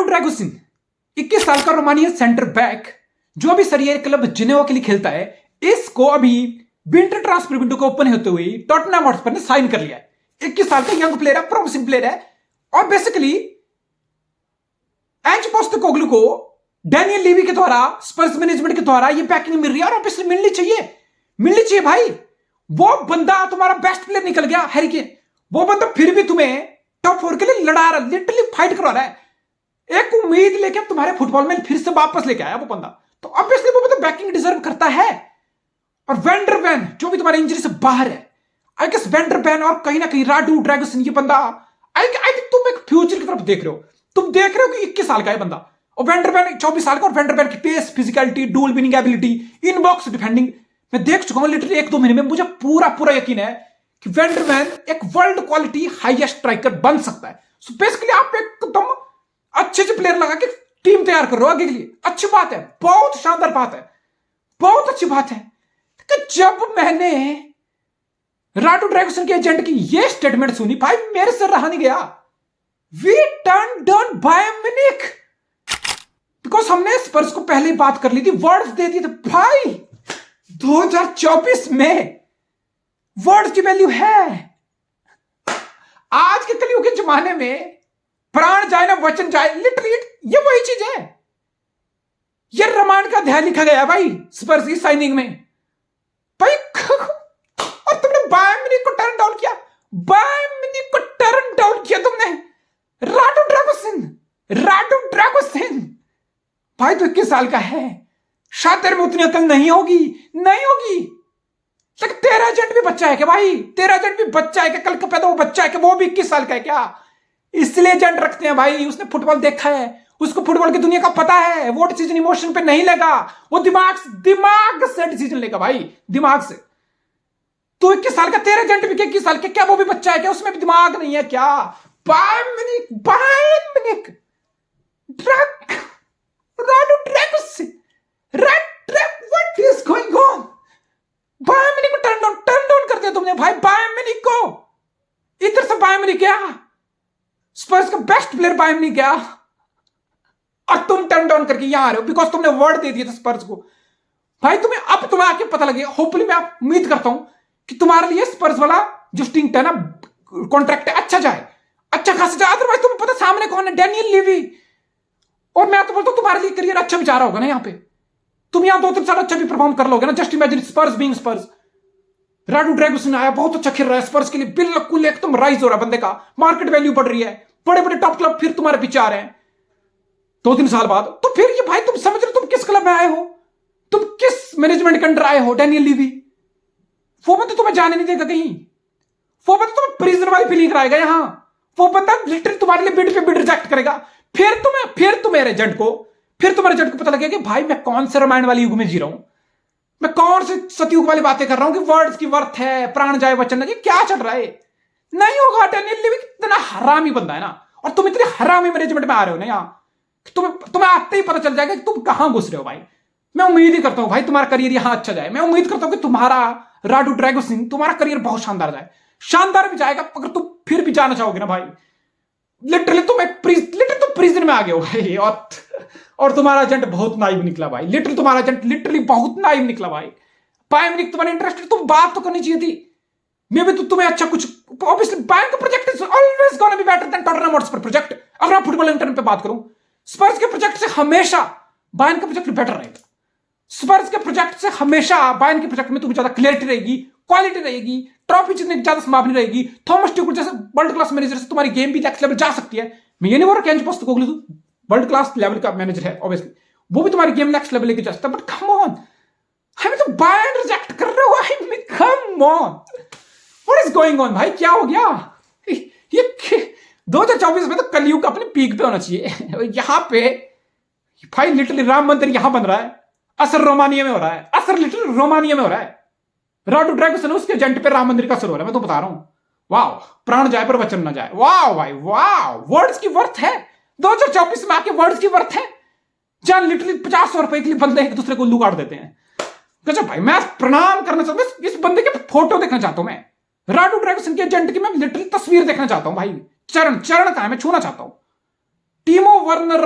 ड्रैगोसिन 21 साल का Romanian centre back जो अभी सरिया क्लब जिनेवा के लिए खेलता है, इसको अभी विंटर ट्रांसफर विंडो का ओपन होते हुए टॉटनहम हॉटस्पर ने साइन कर लिया है। 21 साल का यंग प्लेयर है, प्रॉमिसिंग प्लेयर है और बेसिकली एंज पोस्टेकोग्लू को डैनियल लीवी के द्वारा, स्पर्स मैनेजमेंट के द्वारा ये बैकिंग मिल रही है और ऑब्वियसली मिलनी चाहिए भाई। वो बंदा तुम्हारा बेस्ट प्लेयर निकल गया हैरी केन, वो बंदा फिर भी तुम्हें टॉप 4 के लिए लड़ा रहा है, लिटरली फाइट करवा रहा है। एक उम्मीद लेके तुम्हारे फुटबॉल में फिर से वापस लेके आया वो बंदा, तो ऑब्वियसली वो बंदा बैकिंग डिजर्व करता है। और वेंडर वैन जो भी तुम्हारी इंजरी से बाहर है, आई गेस वेंडर वैन और कहीं ना कहीं राडू ड्रैगोसिन, ये बंदा आई थिंक तुम एक फ्यूचर की तरफ देख रहे हो। तुम देख रहे हो कि 21 साल का है बंदा और वेंडर वैन 24 साल का, और वेंडर वैन की pace, physicality, duel winning ability, in box defending मैं देख चुका हूं लिटरली 1-2 महीने में। मुझे पूरा यकीन है कि वेंडर वैन एक वर्ल्ड क्वालिटी हाईएस्ट स्ट्राइकर बन सकता है। सो बेसिकली आप एकदम अच्छे से प्लेयर लगा के टीम तैयार कर रहे हो आगे के लिए। अच्छी बात है, बहुत शानदार बात है, बहुत अच्छी बात है। कि जब मैंने राडू ड्रैगोसिन के एजेंट की ये स्टेटमेंट सुनी, भाई मेरे से रहा नहीं गया। We turn down Bayern Munich because हमने स्पर्स को पहले ही बात कर ली थी, वर्ड्स दे दिए थे भाई। 2024 में वर्ड्स की वैल्यू है। आज के कलयुग के जमाने में प्राण जाए ना वचन जाए, लिटरली ये वही चीज है। ये रामायण का अध्याय लिखा गया भाई स्पर्स की साइनिंग में भाई। और तुमने बायर्न म्यूनिख को टर्न डाउन किया, बायर्न म्यूनिख को टर्न डाउन किया तुमने। राडू ड्रैगोसिन भाई तो 21 साल का है, शायद तेरे में उतनी अकल नहीं होगी। लेकिन तेरा एजेंट भी बच्चा है क्या भाई? तेरा एजेंट भी बच्चा है क्या? कल का पैदा वो बच्चा है क्या? वो भी 21 साल का है क्या? इसलिए एजेंट रखते हैं भाई, उसने फुटबॉल देखा है, उसको फुटबॉल की दुनिया का पता है। वो डिसीजन इमोशन पे नहीं लेगा, वो दिमाग से डिसीजन लेगा भाई, दिमाग से। तो 21 साल का तेरा एजेंट भी 21 साल के क्या? वो भी बच्चा है क्या? उसमें भी दिमाग नहीं है क्या? Bayern Munich Radu Dragusin, what is going on? Bayern Munich को टर्न डाउन कर दिया तुमने भाई। बायर्न म्यूनिख को इधर से बायर्न म्यूनिख गया, स्पर्स का बेस्ट प्लेयर बायर्न म्यूनिख गया और तुम टर्न डाउन करके यहां आ रहे हो बिकॉज तुमने वर्ड दे दिया था स्पर्स को भाई। तुम्हें आके पता लगे, होपफुली मैं उम्मीद करता हूं कि तुम्हारे लिए स्पर्स वाला जो स्टिंग है ना, कॉन्ट्रैक्ट है, अच्छा जाए, अच्छा खासा जाए। अदरवाइज तुम्हें पता सामने कौन है, डैनियल लीवी। और मैं तो बोलता हूं तुम्हारे लिए करियर अच्छा भी जा रहा होगा ना यहाँ पे, तुम यहां 2-3 साल अच्छा भी परफॉर्म कर लोगे ना। जस्ट इमेजिन स्पर्स बीइंग स्पर्स। राडू ड्रैगोसिन आया, बहुत अच्छा खेल रहा है स्पर्स के लिए, बिल्कुल एकदम राइज हो रहा है बंदे का, मार्केट वैल्यू बढ़ रही है, बड़े बड़े टॉप क्लब फिर तुम्हारे पीछे आ रहे हैं 2-3 साल बाद। तो फिर ये भाई तुम समझ रहे हो तुम किस क्लब में आए हो, तुम किस मैनेजमेंट के अंडर आए हो। डैनियल लीवी वो बंदा तुम्हें जाने नहीं देगा कहीं, वो बंदा तुम्हें प्रिजन वाली फीलिंग कराएगा यहां, वो बंदा लिटरली तुम्हारे लिए बिड पे बिड रिजेक्ट करेगा। फिर तुम्हारे एजेंट को पता लगेगा कि भाई मैं कौन से रामायण वाली युग में जी रहा हूं, मैं कौन से सतयुग वाली बातें कर रहा हूं कि वर्ड्स की वर्थ है, प्राण जाए वचन लगे, क्या चल रहा है? नहीं होगा। डैनियल लीवी इतना हरामी बंदा है ना, और तुम इतने हरामी मैनेजमेंट में आ रहे हो ना यहां, तुम्हें आते ही पता चल जाएगा कि तुम कहां घुस रहे हो भाई। मैं उम्मीद ही करता हूं भाई तुम्हारा करियर यहां अच्छा जाए। मैं उम्मीद करता हूं कि तुम्हारा राडू ड्रैगोसिन, तुम्हारा करियर बहुत शानदार जाए, शानदार भी जाएगा। अगर तुम फिर भी जाना चाहोगे ना भाई, लिटरली तुम प्रिजन में आ गए हो भाई। और तुम्हारा एजेंट बहुत नाइव निकला भाई, लिटरली तुम्हारा एजेंट लिटरली बहुत नाइव निकला भाई। बायर्न म्यूनिख तुम्हारे इंटरेस्टेड, तुम बात तो करनी चाहिए थी। मे भी तुम्हें अच्छा कुछ, ऑब्वियसली बायर्न का project is always gonna be better than Tottenham Hotspur project. अगर मैं फुटबॉल इंटरनेट पे बात करूं, स्पर्स के प्रोजेक्ट से हमेशा बायर्न का प्रोजेक्ट बेटर रहेगा। स्पर्स के प्रोजेक्ट से हमेशा बायर्न के प्रोजेक्ट में तुम्हें ज्यादा क्लियरिटी रहेगी, क्वालिटी रहेगी, ट्रॉफी जीतने की ज्यादा संभावना रहेगी। थॉमस ट्यूखल जैसे वर्ल्ड क्लास मैनेजर से तुम्हारी गेम भी नेक्स्ट लेवल जा सकती है। मैं ये नहीं बोल रहा कि एंज पोस्टेकोग्लू वर्ल्ड क्लास लेवल का मैनेजर है, ऑब्वियसली वो भी तुम्हारी गेम नेक्स्ट लेवल लेके जा सकता है, बट कम ऑन, हमें तो बायर्न रिजेक्ट कर रहे हो। I mean come on, what is going on भाई? क्या हो गया? ये 2024 में तो कलयुग अपने पीक पे होना चाहिए। यहां पे भाई लिटरली राम मंदिर यहां बन रहा है, असर रोमानिया में हो रहा है, असर लिटरली रोमानिया में हो रहा है। राडू ड्रैगोसिन उसके एजेंट पे राम मंदिर का असर हो रहा है, मैं तो बता रहा हूं। वाह, प्राण जाए पर वचन ना जाए। वाह भाई वाह, वर्ड्स की वर्थ है 2024 में आके, वर्ड्स की वर्थ है जहां लिटरली 50-100 रुपए के लिए बंदे एक दूसरे को उल्लू काट देते हैं। गजब भाई, मैं प्रणाम करना चाहता हूं, इस बंदे के फोटो देखना चाहता हूं मैं, राडू ड्रैगोसिन के एजेंट की मैं लिटरली तस्वीर देखना चाहता हूं भाई। चरण का है, मैं छूना चाहता हूं। टीमो वर्नर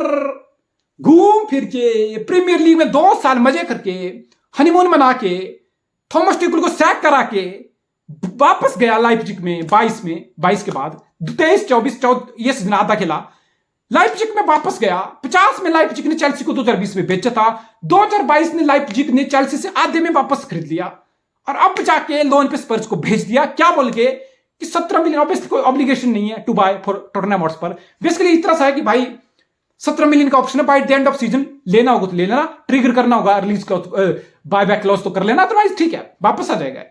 घूम फिर के प्रीमियर लीग में 2 साल मजे करके हनीमून मना के थॉमस ट्यूकल को सैक करा के वापस गया लाइप्जिग में 22 के बाद 23-24 ये सीजन आधा खेला, लाइप्जिग में वापस गया। 50 में लाइप्जिग ने चेल्सी को 2020 में बेचा था, 2022 ने लाइप्जिग ने चेल्सी से आधे में वापस खरीद लिया और अब जाके लोन पे स्पर्स को भेज दिया, क्या बोल के कि 17 मिलियन, ऑब्वियसली कोई ऑब्लिगेशन नहीं है to buy for Tottenham Hotspur. Basically इस तरह से है कि भाई 17 मिलियन का ऑप्शन है, bye the end of season लेना होगा तो ले लेना, ट्रिगर करना होगा रिलीज बाय बैक क्लॉज तो कर लेना, अदरवाइज ठीक है वापस आ जाएगा।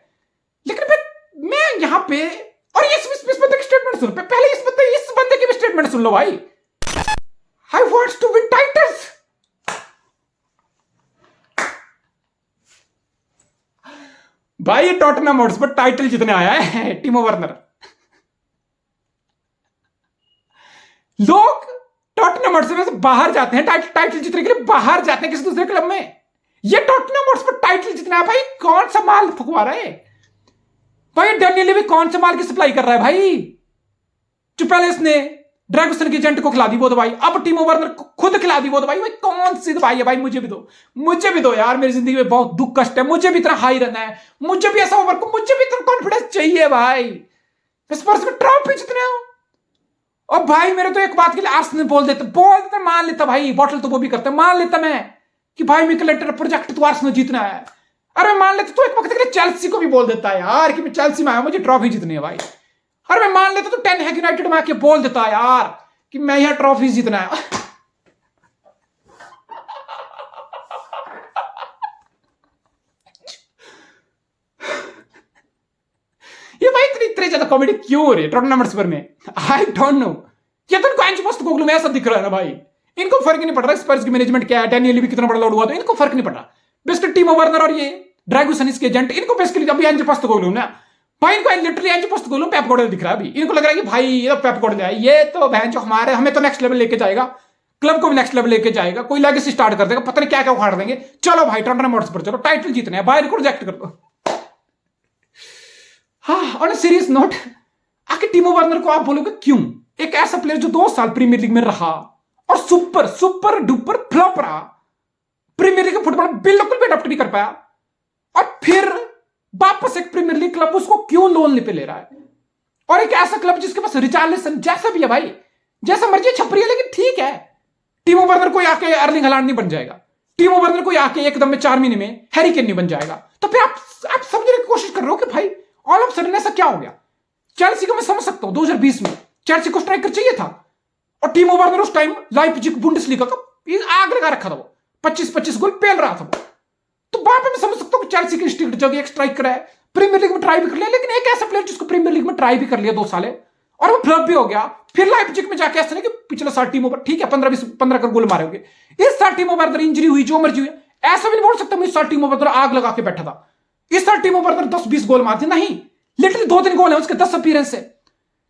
लेकिन मैं यहां पे और इस बंदे की स्टेटमेंट सुन, पहले इस बंदे की भी स्टेटमेंट सुन लो भाई। I want to win titles. भाई ये टॉटनहम हॉटस्पर टाइटल जीतने आया है टीमो वर्नर। लोग टॉटनहम हॉटस्पर से बाहर जाते हैं टाइटल जीतने के लिए, बाहर जाते हैं किसी दूसरे क्लब में। ये टॉटनहम हॉटस्पर टाइटल जीतना है भाई, कौन सा माल फुकवा रहा है भाई? डेनियल भी कौन सा माल की सप्लाई कर रहा है भाई? जो पहले इसने ड्रैगसन के एजेंट को खिला दी वो दवाई, अब टीमो वर्नर खुद खिला दी वो दवाई। भाई कौन सी दवाई है भाई? मुझे भी दो यार, मेरी जिंदगी में बहुत दुख कष्ट है, मुझे भी इतना हाई रहना है, मुझे भी ऐसा ओवर को, मुझे भी इतना कॉन्फिडेंस चाहिए भाई। स्पर्स में ट्रॉफी जितने हो और भाई मेरे तो एक बात के लिए आर्सेनल बोल देते मान लेता भाई, बॉटल तो वो भी करते मान लेता मैं कि भाई मिकेल आर्टेटा प्रोजेक्ट तो आर्सेनल जीतना है। अरे मान लेता तो एक वक्त के लिए चेल्सी को भी बोल देता है यार कि मैं चेल्सी में आया, मुझे ट्रॉफी जीतनी है भाई। अरे मैं मान लेता तो टेन हैग यूनाइटेड में आके बोल देता यार कि मैं यहां ट्रॉफी जीतना है। ये भाई इतनी ज्यादा कॉमेडी क्यों हो रही है टॉटनहम हॉटस्पर में? I don't know. ये तो इनको एंज पोस्टेकोग्लू में ऐसा दिख रहा है ना भाई, इनको फर्क ही नहीं पड़ रहा स्पर्स की मैनेजमेंट क्या है, डेनियल भी कितना बड़ा लोड हुआ तो इनको फर्क नहीं पड़ रहा। बेस्ट टीमो वर्नर और ये ड्रैगसन के एजेंट, इनको बेसिकली अभी एंज पोस्टेकोग्लू ना भाई, इनको लिटरली एंज पोस्टेकोग्लू पेप गार्डियोला दिख रहा है अभी। इनको लग रहा है कि भाई ये तो पेप गार्डियोला है, ये तो बहन जो हमें तो नेक्स्ट लेवल लेके जाएगा, क्लब को भी नेक्स्ट लेवल लेके जाएगा, कोई लेगेसी स्टार्ट कर देगा, पता नहीं क्या क्या उखाड़ देंगे। चलो भाई टॉटनहम हॉटस्पर चलो टाइटल जीतने हैं, बायर को रिजेक्ट कर दो। हाँ, ऑन अ सीरियस नोट, आखिर टीमो वर्नर को आप बोलोगे क्यों? एक ऐसा प्लेयर जो 2 साल प्रीमियर लीग में रहा और सुपर डुपर फ्लॉप रहा, प्रीमियर लीग फुटबॉल बिल्कुल भी अडॉप्ट नहीं कर पाया, और फिर वापस एक प्रीमियर लीग क्लब उसको क्यों लोन पे ले रहा है? और एक ऐसा क्लब जिसके पास रिचार्लिसन जैसा भी है भाई, जैसा मर्जी छपरी है, लेकिन ठीक है, टीमो वर्नर को आके अर्लिंग हलांड नहीं बन जाएगा, टीमो वर्नर को आके एकदम में 4 महीने में हैरी केन नहीं बन जाएगा। तो फिर आप समझने की कोशिश कर रहे हो कि भाई ऑल ऑफ सडन ऐसा क्या हो गया? चेल्सी को मैं समझ सकता हूं, 2020 में चेल्सी को स्ट्राइकर चाहिए था और टीमो वर्नर उस टाइम लाइप्जिग बुंडेसलीगा का आग लगा रखा था, वो 25-25 गोल पेल रहा था वो। तो वहां पे मैं समझ सकता हूं कि चेल्सी की इंस्टिंक्ट जगह एक स्ट्राइकर है, प्रीमियर लीग में ट्राई भी कर लिया, लेकिन एक ऐसा प्लेयर जिसको प्रीमियर लीग में ट्राई भी कर लिया 2 साल और वो फ्लॉप भी हो गया, फिर लाइप्जिग में जाके ऐसा नहीं कि पिछले साल टीमों पर ठीक है 15 कर गोल मारे होंगे, इस साल टीमों पर इंजरी हुई, जो मर्जी हुई, ऐसा भी नहीं बोल सकता मैं इस साल टीमों पर आग लगा के बैठा था, इस साल टीमों पर 10-20 गोल मारते नहीं, लिटरली 2-3 गोल है उसके 10 अपीयरेंस से।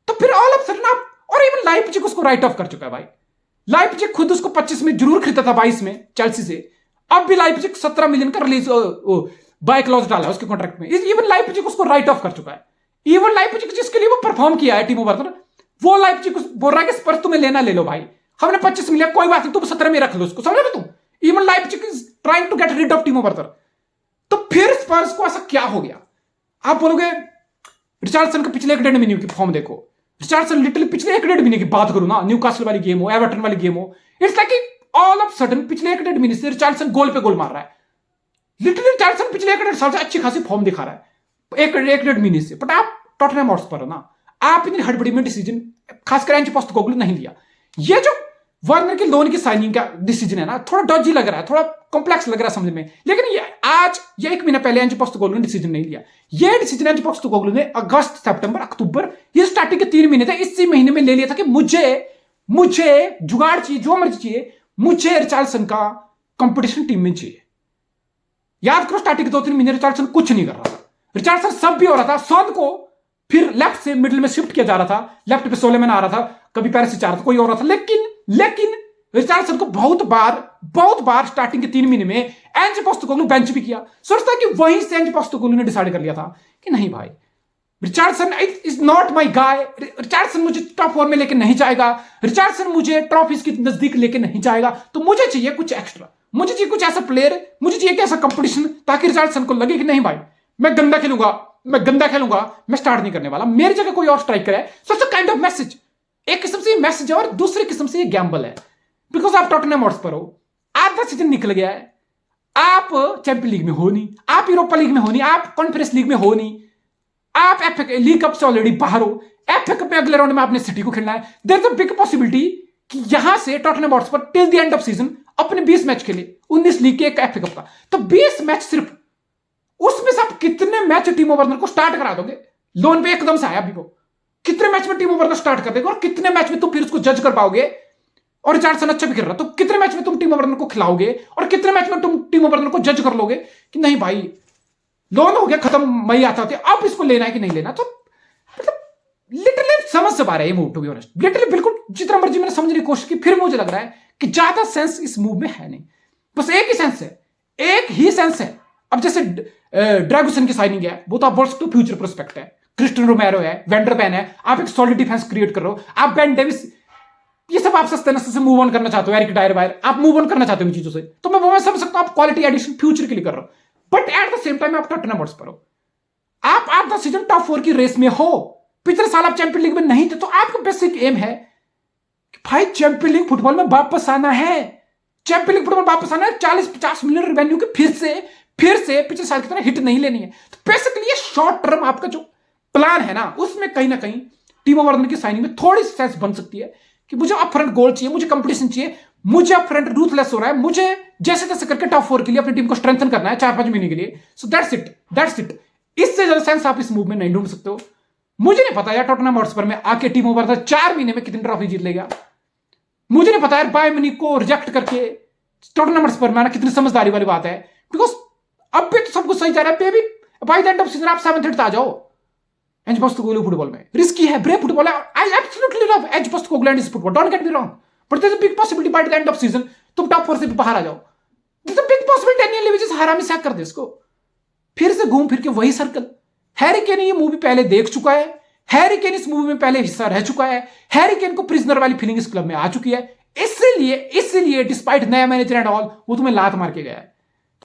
तो फिर ऑल ऑफ सडन आप, और इवन लाइप्जिग उसको राइट ऑफ कर चुका है भाई। लाइप्जिग खुद उसको 25 में जरूर खरीदा था 22 में चेल्सी से, अब भी लाइप्जिग 17 मिलियन का रिलीज बाय क्लॉज डाला है उसके कॉन्ट्रैक्ट में, इवन लाइप्जिग उसको राइट ऑफ कर चुका है। इवन लाइप्जिग जिसके लिए वो परफॉर्म किया है टीमो वर्नर, वो लाइप्जिग बोल रहा है कि स्पर्स तुम्हें लेना ले लो भाई, हमने 25 मिलियन कोई बात नहीं, तुम 17 में रख लो उसको, समझ रहे तुम? Even Leipzig is trying to get rid of Timo Werner. तो फिर स्पर्स को ऐसा क्या हो गया? आप बोलोगे रिचार्डसन का पिछले 1.5 महीने की फॉर्म देखो, रिचार्डसन लिटरली पिछले 1.5 महीने की बात करूं ना, न्यूकासल वाली गेम हो, एवर्टन वाली गेम हो, it's like all of sudden पिछले 1.5 महीने से रिचार्डसन गोल पे गोल मार रहा है। लिटरली रिचार्डसन पिछले 1.5 साल से अच्छी खासी फॉर्म दिखा रहा है 1.5 महीने से, बट आप टॉटनहम हॉटस्पर हो ना, आप इतनी हड़बड़ी में डिसीजन खासकर एंज पोस्टेकोग्लू नहीं लिया। ये जो वर्नर की लोन की साइनिंग का डिसीजन है ना, थोड़ा डॉजी लग रहा है, थोड़ा कॉम्प्लेक्स लग रहा है समझ में, लेकिन ये आज ये 1 महीना पहले एंज पोस्टेकोग्लू ने डिसीजन नहीं लिया। ये डिसीजन एंज पोस्टेकोग्लू ने अगस्त, सितंबर, अक्टूबर, ये स्टार्टिंग के 3 महीने थे, इसी महीने में ले लिया था कि मुझे जुगाड़ चाहिए, जो मर्जी चाहिए, मुझे रिचार्डसन का कंपटीशन टीम में चाहिए। याद करो स्टार्टिंग के 2-3 महीने रिचार्डसन कुछ नहीं कर रहा था, रिचार्डसन सब भी हो रहा था, सौद को फिर लेफ्ट से मिडिल में शिफ्ट किया जा रहा था, लेफ्ट पे सोलेमन आ रहा था, कभी पेरिसिच आ रहा था, कोई और रहा था, लेकिन रिचार्डसन को बहुत बार स्टार्टिंग के 3 महीने में एंज पोस्टेकोग्लू बेंच भी किया। सोचता है कि वहीं से एंज पोस्टेकोग्लू ने डिसाइड कर लिया था कि नहीं भाई, Richardson is not my guy. Richardson मुझे टॉप 4 में लेके नहीं जाएगा, रिचार्डसन मुझे ट्रॉफीज के नजदीक लेके नहीं जाएगा। तो मुझे चाहिए कुछ एक्स्ट्रा, मुझे चाहिए कुछ ऐसा प्लेयर, मुझे चाहिए कि ऐसा कंपटीशन, ताकि रिचार्डसन को लगे कि नहीं भाई मैं गंदा खेलूंगा, मैं स्टार्ट नहीं करने वाला, मेरी जगह कोई और स्ट्राइकर है। So it's a kind of message. एक किस्म से ये मैसेज है और दूसरी किस्म से ये गैम्बल है, बिकॉज आप टॉटनहम हॉटस्पर हो, आधा सीजन निकल गया है, आप चैंपियन लीग में हो नहीं, आप यूरोपा लीग में हो नहीं, आप कॉन्फ्रेंस लीग में हो नहीं, आप एफए लीग कप से ऑलरेडी बाहर हो, एफए कप में अगले राउंड में आपने सिटी को खेलना है। There is a big possibility कि यहां से Tottenham Hotspur till the end of season अपने 20 मैच खेले, 19 लीग के एक एफए कप का, तो 20 मैच सिर्फ, उसमें से आप कितने मैच टीमो वर्नर को स्टार्ट करा दोगे? लोन पे एकदम से आया अभी वो, कितने मैच में टीमो वर्नर स्टार्ट कर देगा और कितने मैच में तुम फिर उसको जज कर पाओगे? और रिचार्डसन अच्छा भी कर रहा, तो कितने मैच में तुम टीमो वर्नर को खिलाओगे और कितने मैच में तुम टीमो वर्नर को जज कर लोगे कि नहीं भाई लोन हो गया खत्म, मई आता होती अब इसको लेना है कि नहीं लेना? तो मतलब लिटरली समझ से पा रहा है ये move, to be honest, literally बिल्कुल जितना मर्जी मैंने समझने की कोशिश की, फिर मुझे लग रहा है कि ज्यादा सेंस इस मूव में है नहीं। बस एक ही सेंस है, एक ही सेंस है। अब जैसे ड्रैगुसन की साइनिंग है, वो तो आप बोल सकते हो फ्यूचर प्रोस्पेक्ट है, क्रिस्टियन रोमेरो है, वेंडर बैन है, आप एक सॉलिड डिफेंस क्रिएट कर रहे हो, आप बेन डेविस, ये सब आप सस्ते नस्ते से मूव ऑन करना चाहते हो, एरिक डायर वायर आप मूव ऑन करना चाहते हो इन चीजों से, तो मैं समझ सकता हूं आप क्वालिटी एडिशन फ्यूचर के लिए कर रहे हो, but at the same time आप टॉटनहम हॉटस्पर हो, आप आधा सीजन टॉप 4 की रेस में हो, पिछले साल आप चैंपियन लीग में नहीं थे, तो आपका बेसिक एम है कि भाई चैंपियन लीग फुटबॉल में वापस आना है, चैंपियन लीग फुटबॉल वापस आना है, 40-50 मिलियन रेवेन्यू के फिर से पिछले साल की तरह हिट नहीं लेनी है। तो बेसिकली ये शॉर्ट टर्म आपका जो प्लान है ना, उसमें कहीं ना कहीं टीमो वर्नर की साइनिंग में थोड़ी सी सेंस बन सकती है कि मुझे अपफ्रंट गोल चाहिए, मुझे कंपटीशन चाहिए, मुझे अपफ्रंट रूथलेस हो रहा है, मुझे जैसे तैसे करके टॉप 4 के लिए अपनी टीम को स्ट्रेंथन करना है 4-5 महीने के लिए। So that's it. इससे ज्यादा सेंस आप इस मूव में नहीं ढूंढ सकते हो। मुझे नहीं पता यार टॉटनहम हॉटस्पर में आके टीमो वर्नर 4 महीने में कितनी ट्रॉफी जीत लेगा, मुझे नहीं पता यार बायर्न म्यूनिख को रिजेक्ट करके टॉटनहम हॉटस्पर में आना कितनी समझदारी वाली बात है, बिकॉज अब भी तो सब कुछ सही जा रहा है, baby by the end of season आप 7th आ जाओ। एज पोस्टेकोग्लू फुटबॉल में रिस्की है, ब्रेव फुटबॉल है, I absolutely love Ange Postecoglou and his football, don't get me wrong, but there is a big possibility by the end of season तुम top 4 से बाहर आ जाओ। There is a big possibility Daniel Levy हरामी sack कर दे इसको, फिर से घूम फिर के वही सर्कल। हैरी केन ये मूवी पहले देख चुका है, हैरी केन इस मूवी में पहले हिस्सा रह चुका है, हैरी केन को प्रिजनर वाली फीलिंग इस क्लब में आ चुकी है, इसलिए डिस्पाइट नया मैनेजर एंड ऑल वो तुम्हें लात मार के गया है।